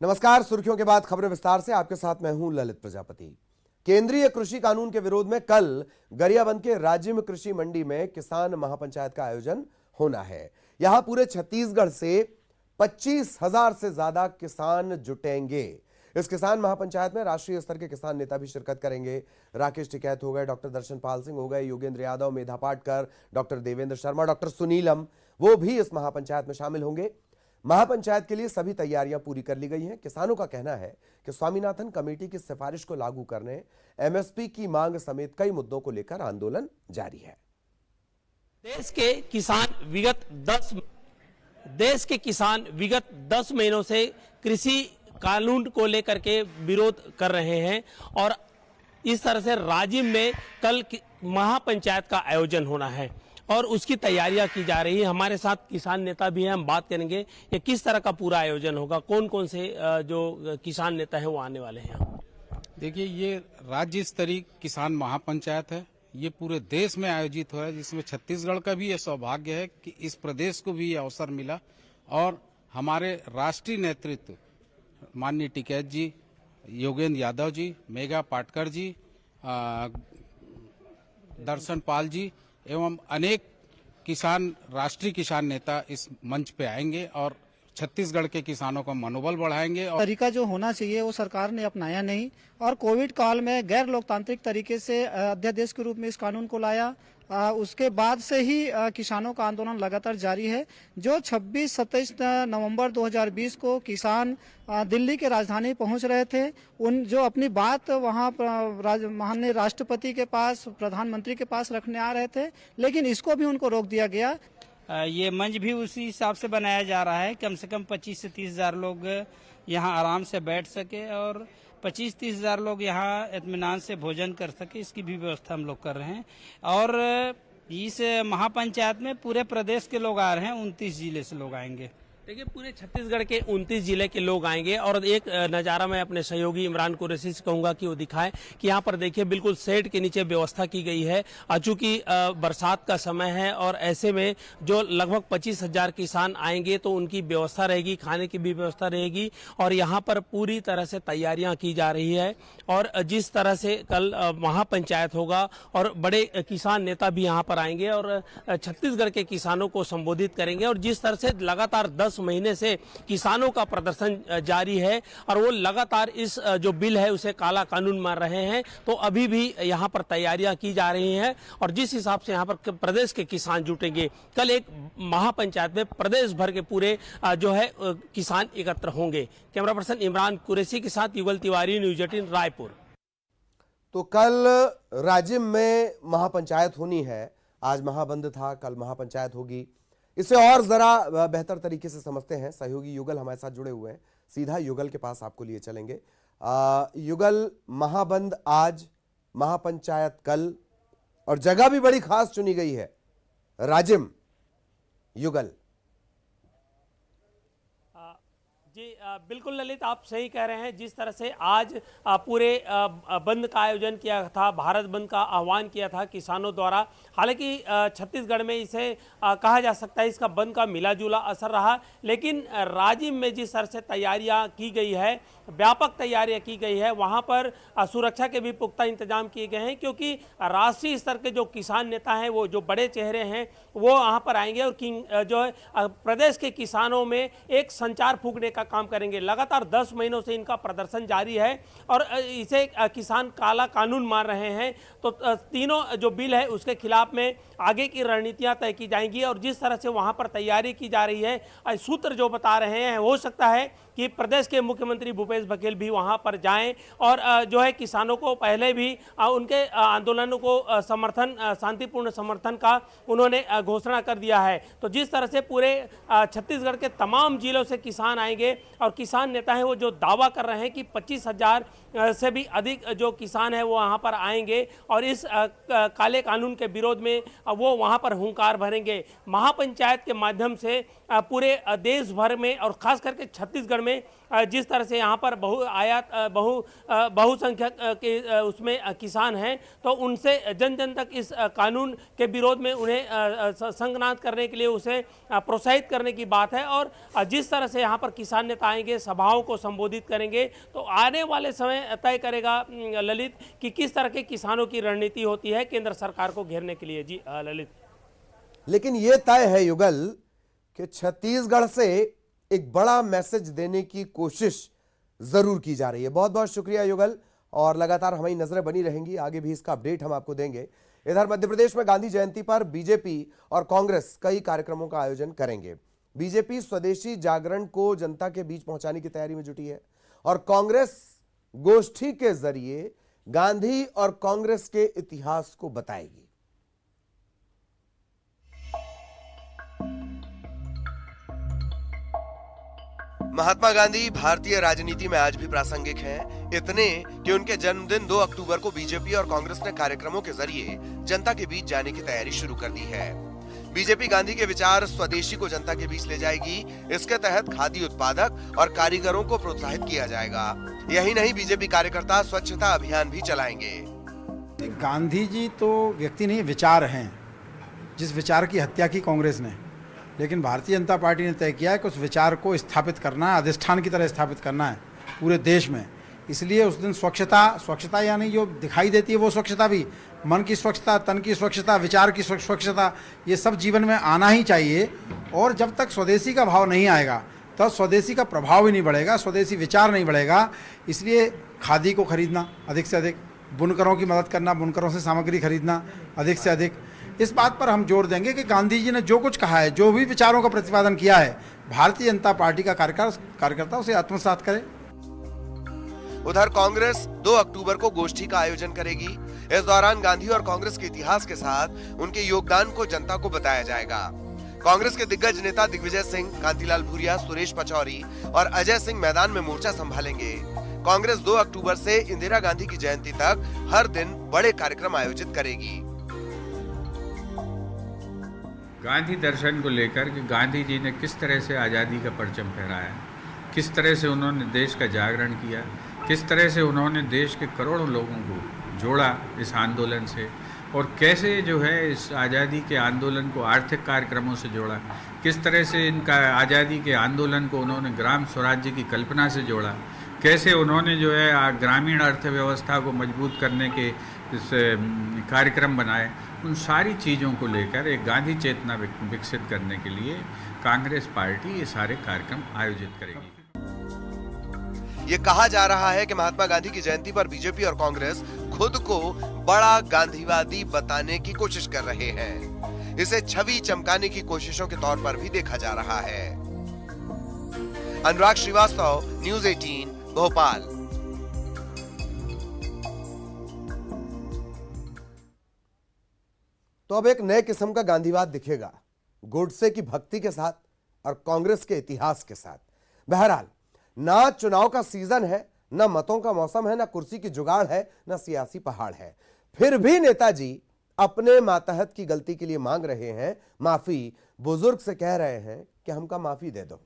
नमस्कार। सुर्खियों के बाद खबरें विस्तार से। आपके साथ मैं हूं ललित प्रजापति। केंद्रीय कृषि कानून के विरोध में कल गरियाबंद के राजिम कृषि मंडी में किसान महापंचायत का आयोजन होना है। यहां पूरे छत्तीसगढ़ से 25,000 से ज्यादा किसान जुटेंगे। इस किसान महापंचायत में राष्ट्रीय स्तर के किसान नेता भी शिरकत करेंगे। राकेश टिकैत हो गए, डॉक्टर दर्शन पाल सिंह हो गए, योगेंद्र यादव, मेधा पाटकर, डॉक्टर देवेंद्र शर्मा, डॉक्टर सुनीलम, वो भी इस महापंचायत में शामिल होंगे। महापंचायत के लिए सभी तैयारियां पूरी कर ली गई हैं। किसानों का कहना है कि स्वामीनाथन कमेटी की सिफारिश को लागू करने, एमएसपी की मांग समेत कई मुद्दों को लेकर आंदोलन जारी है। देश के किसान विगत 10 महीनों से कृषि कानून को लेकर के विरोध कर रहे हैं और इस तरह से राजिम में कल महापंचायत का आयोजन होना है और उसकी तैयारियां की जा रही है। हमारे साथ किसान नेता भी हैं, हम बात करेंगे ये किस तरह का पूरा आयोजन होगा, कौन कौन से जो किसान नेता हैं वो आने वाले हैं। देखिए, ये राज्य स्तरीय किसान महापंचायत है। ये पूरे देश में आयोजित हो रहा है, जिसमें छत्तीसगढ़ का भी ये सौभाग्य है कि इस प्रदेश को भी ये अवसर मिला और हमारे राष्ट्रीय नेतृत्व माननीय टिकैत जी, योगेंद्र यादव जी, मेघा पाटकर जी, दर्शन पाल जी एवं अनेक राष्ट्रीय किसान नेता इस मंच पे आएंगे और छत्तीसगढ़ के किसानों का मनोबल बढ़ाएंगे। और तरीका जो होना चाहिए वो सरकार ने अपनाया नहीं और कोविड काल में गैर लोकतांत्रिक तरीके से अध्यादेश के रूप में इस कानून को लाया। उसके बाद से ही किसानों का आंदोलन लगातार जारी है। जो 26-27 नवंबर 2020 को किसान दिल्ली के राजधानी पहुंच रहे थे, उन जो अपनी बात वहां माननीय राष्ट्रपति के पास, प्रधानमंत्री के पास रखने आ रहे थे, लेकिन इसको भी उनको रोक दिया गया। ये मंच भी उसी हिसाब से बनाया जा रहा है, कम से कम 25 से 30 हजार लोग यहाँ आराम से बैठ सके और 25-30 हजार लोग यहाँ इत्मीनान से भोजन कर सके, इसकी भी व्यवस्था हम लोग कर रहे हैं। और इस महापंचायत में पूरे प्रदेश के लोग आ रहे हैं, 29 जिले से लोग आएंगे। देखिए, पूरे छत्तीसगढ़ के 29 जिले के लोग आएंगे और एक नज़ारा मैं अपने सहयोगी इमरान कुरैशी से कहूंगा कि वो दिखाएं कि यहाँ पर देखिए बिल्कुल शेड के नीचे व्यवस्था की गई है। चूंकि बरसात का समय है और ऐसे में जो लगभग 25,000 किसान आएंगे तो उनकी व्यवस्था रहेगी, खाने की भी व्यवस्था रहेगी और यहाँ पर पूरी तरह से तैयारियां की जा रही है। और जिस तरह से कल महापंचायत होगा और बड़े किसान नेता भी यहाँ पर आएंगे और छत्तीसगढ़ के किसानों को संबोधित करेंगे और जिस तरह से लगातार 10 महीने से किसानों का प्रदर्शन जारी है और वो लगातार इस जो बिल है उसे काला कानून मान रहे हैं, तो अभी भी यहाँ पर तैयारियां की जा रही हैं और जिस हिसाब से यहाँ पर प्रदेश के किसान जुटेंगे, कल एक महापंचायत में प्रदेश भर के पूरे जो है किसान एकत्र होंगे। कैमरा पर्सन इमरान कुरैशी के साथ युगल तिवारी, न्यूज़ 18 रायपुर। तो कल राजिम में महापंचायत होनी है। आज महाबंद था, कल महापंचायत होगी। इसे और जरा बेहतर तरीके से समझते हैं। सहयोगी युगल हमारे साथ जुड़े हुए हैं, सीधा युगल के पास आपको लिए चलेंगे। युगल, महाबंद आज, महापंचायत कल और जगह भी बड़ी खास चुनी गई है, राजिम। युगल जी बिल्कुल ललित, आप सही कह रहे हैं। जिस तरह से आज पूरे बंद का आयोजन किया था, भारत बंद का आह्वान किया था किसानों द्वारा। हालांकि छत्तीसगढ़ में इसे कहा जा सकता है इसका बंद का मिला जुला असर रहा, लेकिन राजिम में जिस तरह से तैयारियां की गई है, व्यापक तैयारियां की गई है, वहां पर सुरक्षा के भी पुख्ता इंतजाम किए गए हैं क्योंकि राष्ट्रीय स्तर के जो किसान नेता हैं, वो जो बड़े चेहरे हैं, वो वहां पर आएंगे और जो है प्रदेश के किसानों में एक संचार फूंकने का काम करेंगे। लगातार 10 महीनों से इनका प्रदर्शन जारी है और इसे किसान काला कानून मान रहे हैं। तो तीनों जो बिल है उसके खिलाफ में आगे की रणनीतियां तय की जाएंगी और जिस तरह से वहां पर तैयारी की जा रही है, सूत्र जो बता रहे हैं, हो सकता है कि प्रदेश के मुख्यमंत्री भूपेश बघेल भी वहां पर जाएं और जो है किसानों को पहले भी उनके आंदोलनों को समर्थन, शांतिपूर्ण समर्थन का उन्होंने घोषणा कर दिया है। तो जिस तरह से पूरे छत्तीसगढ़ के तमाम जिलों से किसान आएंगे और किसान नेता हैं वो जो दावा कर रहे हैं कि 25,000 से भी अधिक जो किसान है वो वहाँ पर आएंगे और इस काले कानून के विरोध में वो वहाँ पर हुंकार भरेंगे। महापंचायत के माध्यम से पूरे देश भर में और खास करके छत्तीसगढ़ में जिस तरह से यहाँ पर बहुसंख्यक के उसमें किसान हैं, तो उनसे जन जन तक इस कानून के विरोध में उन्हें संघनाद करने के लिए उसे प्रोत्साहित करने की बात है। और जिस तरह से यहाँ पर किसान किसान नेता आएंगे, सभाओं को संबोधित करेंगे, तो आने वाले समय तय करेगा ललित कि किस तरह के किसानों की रणनीति होती है केंद्र सरकार को घेरने के लिए। जी ललित। लेकिन यह तय है युगल कि छत्तीसगढ़ से एक बड़ा मैसेज देने की कोशिश जरूर की जा रही है। बहुत बहुत शुक्रिया युगल, और लगातार हमारी नजरें बनी रहेंगी, आगे भी इसका अपडेट हम आपको देंगे। इधर मध्य प्रदेश में गांधी जयंती पर बीजेपी और कांग्रेस कई कार्यक्रमों का आयोजन करेंगे। बीजेपी स्वदेशी जागरण को जनता के बीच पहुंचाने की तैयारी में जुटी है और कांग्रेस गोष्ठी के जरिए गांधी और कांग्रेस के इतिहास को बताएगी। महात्मा गांधी भारतीय राजनीति में आज भी प्रासंगिक हैं, इतने कि उनके जन्मदिन 2 अक्टूबर को बीजेपी और कांग्रेस ने कार्यक्रमों के जरिए जनता के बीच जाने की तैयारी शुरू कर दी है। बीजेपी गांधी के विचार स्वदेशी को जनता के बीच ले जाएगी। इसके तहत खादी उत्पादक और कारीगरों को प्रोत्साहित किया जाएगा। यही नहीं, बीजेपी कार्यकर्ता स्वच्छता अभियान भी चलाएंगे। गांधी जी तो व्यक्ति नहीं, विचार हैं, जिस विचार की हत्या की कांग्रेस ने, लेकिन भारतीय जनता पार्टी ने तय किया है कि उस विचार को स्थापित करना है, अधिष्ठान की तरह स्थापित करना है पूरे देश में। इसलिए उस दिन स्वच्छता यानी जो दिखाई देती है वो स्वच्छता भी, मन की स्वच्छता, तन की स्वच्छता, विचार की स्वच्छता, ये सब जीवन में आना ही चाहिए। और जब तक स्वदेशी का भाव नहीं आएगा तब स्वदेशी का प्रभाव ही नहीं बढ़ेगा, स्वदेशी विचार नहीं बढ़ेगा। इसलिए खादी को खरीदना अधिक से अधिक, बुनकरों की मदद करना, बुनकरों से सामग्री खरीदना अधिक से अधिक, इस बात पर हम जोर देंगे कि गांधी जी ने जो कुछ कहा है, जो भी विचारों का प्रतिपादन किया है, भारतीय जनता पार्टी का कार्यकर्ता उसे आत्मसात करे। उधर कांग्रेस 2 अक्टूबर को गोष्ठी का आयोजन करेगी। इस दौरान गांधी और कांग्रेस के इतिहास के साथ उनके योगदान को जनता को बताया जाएगा। कांग्रेस के दिग्गज नेता दिग्विजय सिंह, कांतिलाल भूरिया, सुरेश पचौरी और अजय सिंह मैदान में मोर्चा संभालेंगे। कांग्रेस 2 अक्टूबर से इंदिरा गांधी की जयंती तक हर दिन बड़े कार्यक्रम आयोजित करेगी। गांधी दर्शन को लेकर कि गांधी जी ने किस तरह से आज़ादी का परचम फहराया, किस तरह से उन्होंने देश का जागरण किया, किस तरह से उन्होंने देश के करोड़ों लोगों को जोड़ा इस आंदोलन से, और कैसे जो है इस आज़ादी के आंदोलन को आर्थिक कार्यक्रमों से जोड़ा, किस तरह से इनका आज़ादी के आंदोलन को उन्होंने ग्राम स्वराज्य की कल्पना से जोड़ा, कैसे उन्होंने जो है ग्रामीण अर्थव्यवस्था को मजबूत करने के कार्यक्रम बनाए। उन सारी चीज़ों को लेकर एक गांधी चेतना विकसित करने के लिए कांग्रेस पार्टी ये सारे कार्यक्रम आयोजित करेगी। ये कहा जा रहा है कि महात्मा गांधी की जयंती पर बीजेपी और कांग्रेस खुद को बड़ा गांधीवादी बताने की कोशिश कर रहे हैं। इसे छवि चमकाने की कोशिशों के तौर पर भी देखा जा रहा है। अनुराग श्रीवास्तव, न्यूज़ 18, भोपाल। तो अब एक नए किस्म का गांधीवाद दिखेगा, गोडसे की भक्ति के साथ और कांग्रेस के इतिहास के साथ। बहरहाल, ना चुनाव का सीजन है, ना मतों का मौसम है, ना कुर्सी की जुगाड़ है, ना सियासी पहाड़ है, फिर भी नेताजी अपने मातहत की गलती के लिए मांग रहे हैं माफी। बुजुर्ग से कह रहे हैं कि हमका माफी दे दो।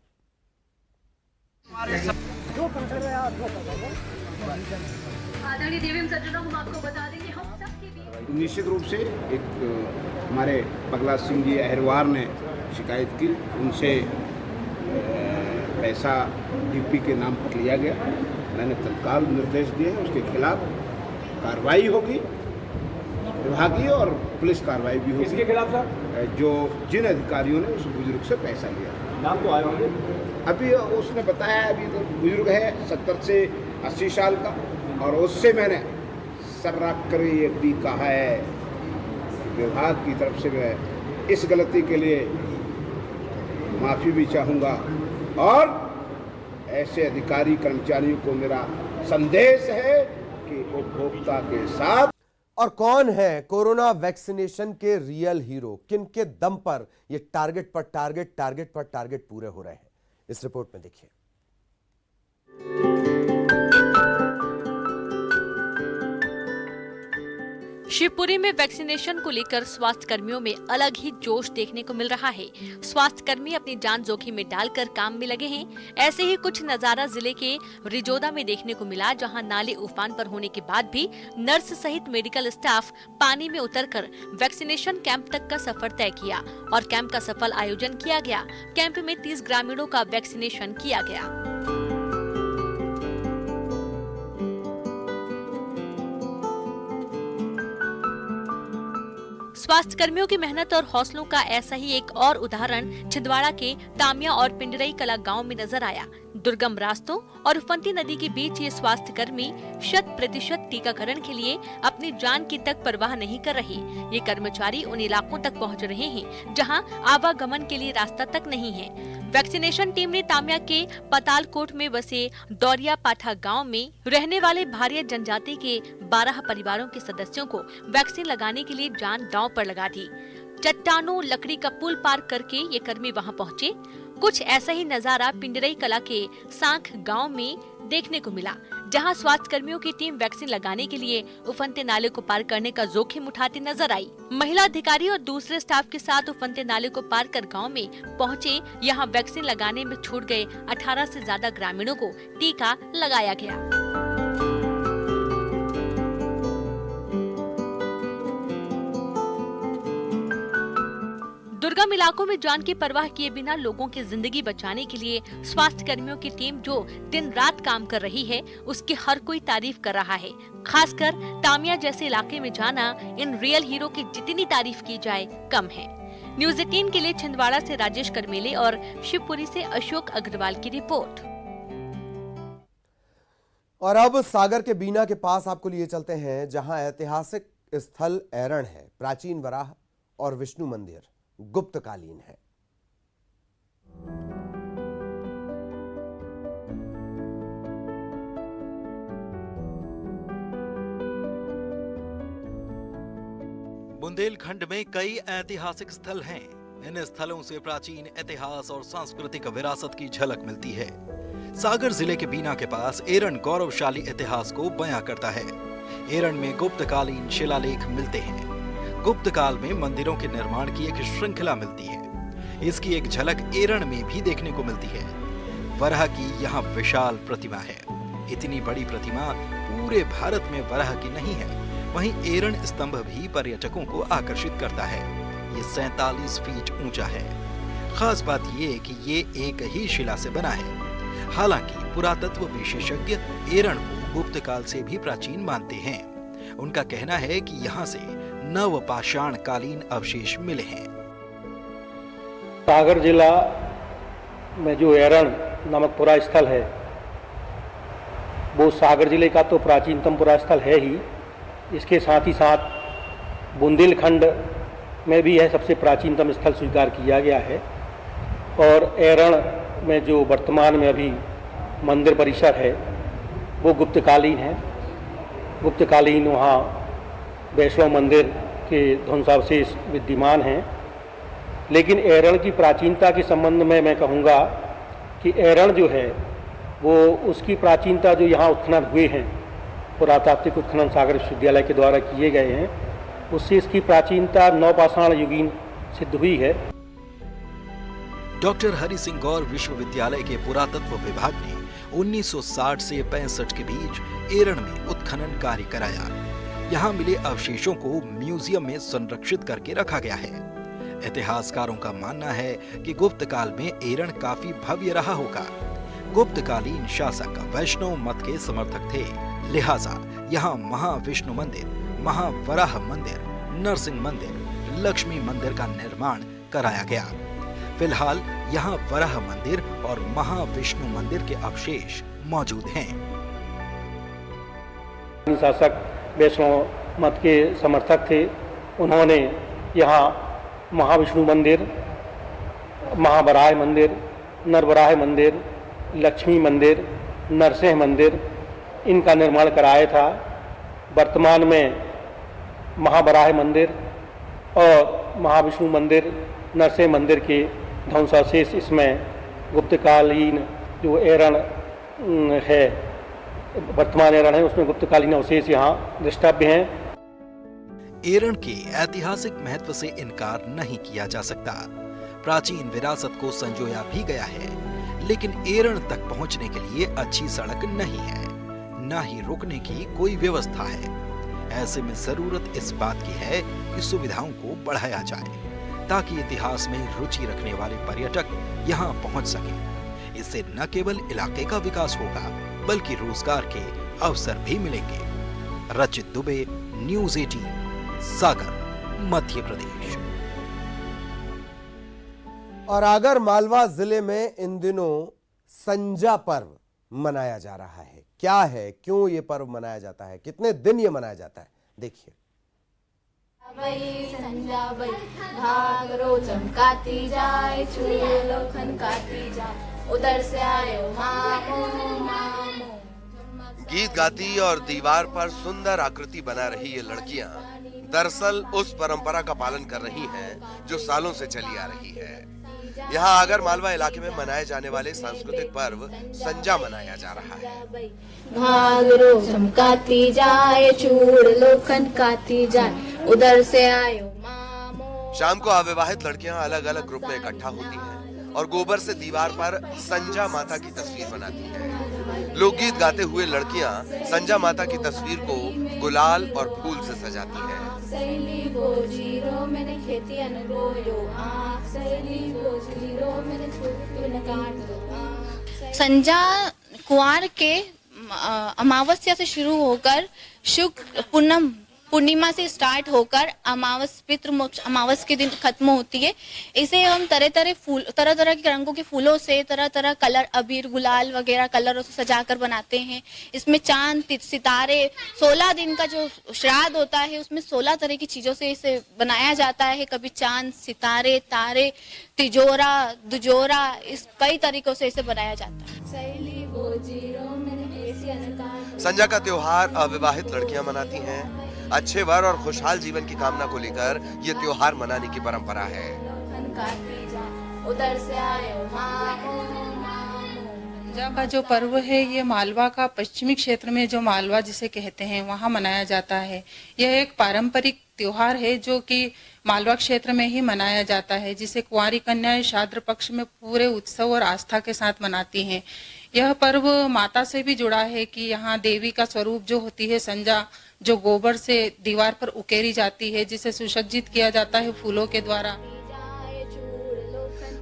आदरणीय देवेंद्र सज्जनों, हम आपको बता देंगे हम सबके बीच निश्चित रूप से एक हमारे पगला सिंह जी अहरवार ने शिकायत की, उनसे पैसा यूपी के नाम पर लिया गया। मैंने तत्काल निर्देश दिए, उसके खिलाफ कार्रवाई होगी, विभागीय और पुलिस कार्रवाई भी होगी। इसके खिलाफ सर जो जिन अधिकारियों ने उस बुजुर्ग से पैसा लिया, नाम तो आए होंगे। अभी उसने बताया, अभी तो बुजुर्ग है 70 से 80 साल का, और उससे मैंने सर्राक कर ये भी कहा है विभाग की तरफ से मैं इस गलती के लिए माफ़ी भी चाहूँगा, और ऐसे अधिकारी कर्मचारियों को मेरा संदेश है कि उपभोक्ता के साथ। और कौन है कोरोना वैक्सीनेशन के रियल हीरो, किन के दम पर ये टारगेट पर टारगेट पूरे हो रहे हैं, इस रिपोर्ट में देखिए। शिवपुरी में वैक्सीनेशन को लेकर स्वास्थ्य कर्मियों में अलग ही जोश देखने को मिल रहा है। स्वास्थ्य कर्मी अपनी जान जोखिम में डालकर काम में लगे हैं। ऐसे ही कुछ नजारा जिले के रिजोदा में देखने को मिला, जहां नाले उफान पर होने के बाद भी नर्स सहित मेडिकल स्टाफ पानी में उतरकर वैक्सीनेशन कैंप तक का सफर तय किया और कैंप का सफल आयोजन किया गया। कैंप में 30 ग्रामीणों का वैक्सीनेशन किया गया। स्वास्थ्य कर्मियों की मेहनत और हौसलों का ऐसा ही एक और उदाहरण छिंदवाड़ा के तामिया और पिंडरई कला गांव में नजर आया। दुर्गम रास्तों और उफनती नदी के बीच ये स्वास्थ्य कर्मी 100% टीकाकरण के लिए अपनी जान की तक परवाह नहीं कर रहे। ये कर्मचारी उन इलाकों तक पहुंच रहे हैं जहां आवागमन के लिए रास्ता तक नहीं है। वैक्सीनेशन टीम ने तामिया के पतालकोट में बसे दौरिया पाठा गांव में रहने वाले भारिया जनजाति के 12 परिवारों के सदस्यों को वैक्सीन लगाने के लिए जान दांव पर लगा दी। चट्टानों लकड़ी का पुल पार करके ये कर्मी वहां पहुंचे। कुछ ऐसा ही नजारा पिंडरई कला के सांख गांव में देखने को मिला, जहां स्वास्थ्य कर्मियों की टीम वैक्सीन लगाने के लिए उफनते नाले को पार करने का जोखिम उठाती नजर आई। महिला अधिकारी और दूसरे स्टाफ के साथ उफनते नाले को पार कर गांव में पहुंचे। यहां वैक्सीन लगाने में छूट गए 18 से ज्यादा ग्रामीणों को टीका लगाया गया। दुर्गम इलाकों में जान की परवाह किए बिना लोगों की जिंदगी बचाने के लिए स्वास्थ्य कर्मियों की टीम जो दिन रात काम कर रही है, उसकी हर कोई तारीफ कर रहा है। खासकर तामिया जैसे इलाके में जाना इन रियल हीरो की जितनी तारीफ की जाए कम है। न्यूज़ 18 के लिए छिंदवाड़ा से राजेश करमेले और शिवपुरी से अशोक अग्रवाल की रिपोर्ट। और अब सागर के बीना के पास आपको लिए चलते हैं, जहां ऐतिहासिक स्थल ऐरण है। प्राचीन वराह और विष्णु मंदिर गुप्तकालीन है। बुंदेलखंड में कई ऐतिहासिक स्थल हैं। इन स्थलों से प्राचीन इतिहास और सांस्कृतिक विरासत की झलक मिलती है। सागर जिले के बीना के पास ऐरण गौरवशाली इतिहास को बयां करता है। ऐरण में गुप्तकालीन शिलालेख मिलते हैं। गुप्त काल में मंदिरों के निर्माण की एक श्रृंखला मिलती है। इसकी एक झलक ऐरण में भी देखने को मिलती है। वराह की यहाँ विशाल प्रतिमा है। इतनी बड़ी प्रतिमा पूरे भारत में वराह की नहीं है। वहीं ऐरण स्तंभ भी पर्यटकों को आकर्षित करता है। ये 47 फीट ऊंचा है। खास बात ये कि ये एक ही शिला से बना है। हालांकि पुरातत्व विशेषज्ञ ऐरण को गुप्त काल से भी प्राचीन मानते हैं। उनका कहना है कि यहाँ से नवपाषाण कालीन अवशेष मिले हैं। सागर जिला में जो ऐरण नामक पुरा स्थल है, वो सागर जिले का तो प्राचीनतम पुरा स्थल है ही। इसके साथ ही साथ बुंदेलखंड में भी यह सबसे प्राचीनतम स्थल स्वीकार किया गया है। और ऐरण में जो वर्तमान में अभी मंदिर परिसर है, वो गुप्तकालीन है। गुप्तकालीन वहाँ वैष्णव मंदिर के ध्वंसावशेष विद्यमान हैं। लेकिन ऐरण की प्राचीनता के संबंध में मैं कहूँगा कि ऐरण जो है वो उसकी प्राचीनता जो यहाँ उत्खनन हुए हैं, पुरातात्विक उत्खनन सागर विश्वविद्यालय के द्वारा किए गए हैं, उससे इसकी प्राचीनता नवपाषाण युगीन सिद्ध हुई है। डॉक्टर हरि सिंह गौर विश्वविद्यालय के पुरातत्व विभाग ने 1960 से 65 के बीच ऐरण में उत्खनन कार्य कराया। यहाँ मिले अवशेषों को म्यूजियम में संरक्षित करके रखा गया है। इतिहासकारों का मानना है कि गुप्त काल में ऐरण काफी भव्य रहा होगा। गुप्तकालीन शासक वैष्णव मत के समर्थक थे, लिहाजा यहाँ महाविष्णु मंदिर, महावराह मंदिर, नरसिंह मंदिर, लक्ष्मी मंदिर का निर्माण कराया गया। फिलहाल यहाँ वराह मंदिर और महाविष्णु मंदिर के अवशेष मौजूद हैं। शासक वैष्णव मत के समर्थक थे। उन्होंने यहाँ महाविष्णु मंदिर, महावराह मंदिर, नरवराह मंदिर, लक्ष्मी मंदिर, नरसिंह मंदिर, इनका निर्माण कराया था। वर्तमान में महावराह मंदिर और महाविष्णु मंदिर, नरसिंह मंदिर के ध्वंसावशेष इसमें गुप्तकालीन जो ऐरण है, वर्तमान ऐरण है, उसमें गुप्तकालीन अवशेष यहाँ दृष्टव्य हैं। ऐरण के ऐतिहासिक महत्व से इनकार नहीं किया जा सकता। प्राचीन विरासत को संजोया भी गया है, लेकिन ऐरण तक पहुंचने के लिए अच्छी सड़क नहीं है, न ही रुकने की कोई व्यवस्था है। ऐसे में जरूरत इस बात की है कि सुविधाओं को बढ़ाया जाए, ताकि इतिहास में रुचि रखने वाले पर्यटक यहाँ पहुंच सकें। इससे न केवल इलाके का विकास होगा, बल्कि रोजगार के अवसर भी मिलेंगे। रचित दुबे, न्यूज़ 18, सागर। मध्य प्रदेश। और आगर मालवा जिले में इन दिनों संजा पर्व मनाया जा रहा है। क्या है, क्यों ये पर्व मनाया जाता है, कितने दिन ये मनाया जाता है, देखिए। संजा बई घाघरो चमकाती जाए, चूलो खनकाती जाए, उधर से आयो मामू मामू। गीत गाती और दीवार पर सुंदर आकृति बना रही ये लड़कियां दरअसल उस परंपरा का पालन कर रही हैं जो सालों से चली आ रही है। यहाँ आगर मालवा इलाके में मनाए जाने वाले सांस्कृतिक पर्व संजा मनाया जा रहा है। घाघरो चमकाती जाए, चूड़लो खनकाती जाए, उधर से आयो मामू। शाम को अविवाहित लड़कियां अलग अलग ग्रुप में इकट्ठा होती हैं और गोबर से दीवार पर संजा माता की तस्वीर बनाती हैं। लोकगीत गाते हुए लड़कियां संजा माता की तस्वीर को गुलाल और फूल से सजाती हैं। सैली बोजीरो मैंने खेती अनगोयो, सैली बोजीरो मैंने छुट्टी काट दो। संजा कुंवार के अमावस्या से शुरू होकर शुक्ल पूर्णिमा से स्टार्ट होकर अमावस पितृमोक्ष अमावस के दिन खत्म होती है। इसे हम तरह तरह के रंगों के फूलों से तरह तरह कलर, अबीर, गुलाल वगैरह कलरों से सजाकर बनाते हैं। इसमें चांद, सितारे, 16 दिन का जो श्राद्ध होता है उसमें 16 तरह की चीजों से इसे बनाया जाता है। कभी चांद, सितारे, तारे, तिजोरा, दुजोरा, इस कई तरीकों से इसे बनाया जाता है। संजा का त्योहार अविवाहित लड़कियां मनाती हैं। अच्छे वर और खुशहाल जीवन की कामना को लेकर ये त्योहार मनाने की परंपरा है। संजा का जो पर्व है ये मालवा का पश्चिमी क्षेत्र में, जो मालवा जिसे कहते हैं, वहाँ मनाया जाता है। यह एक पारंपरिक त्योहार है जो कि मालवा क्षेत्र में ही मनाया जाता है, जिसे कुंवारी कन्याएं श्राद्ध पक्ष में पूरे उत्सव और आस्था के साथ मनाती हैं। यह पर्व माता से भी जुड़ा है कि यहाँ देवी का स्वरूप जो होती है संजा, जो गोबर से दीवार पर उकेरी जाती है, जिसे सुसज्जित किया जाता है फूलों के द्वारा।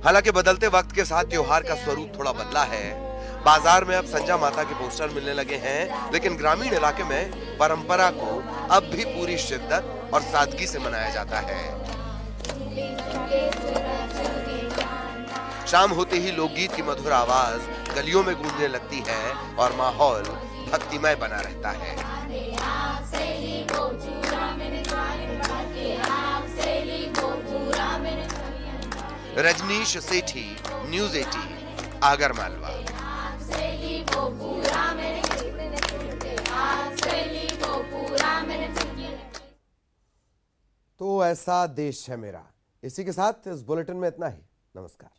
हालांकि बदलते वक्त के साथ त्योहार का स्वरूप थोड़ा बदला है। बाजार में अब संजा माता के पोस्टर मिलने लगे हैं, लेकिन ग्रामीण इलाके में परंपरा को अब भी पूरी शिद्दत और सादगी से मनाया जाता है। शाम होते ही लोकगीत की मधुर आवाज गलियों में गूंजने लगती है और माहौल भक्तिमय बना रहता है। रजनीश सेठी, न्यूज़ 18, आगर मालवा। तो ऐसा देश है मेरा। इसी के साथ इस बुलेटिन में इतना ही। नमस्कार।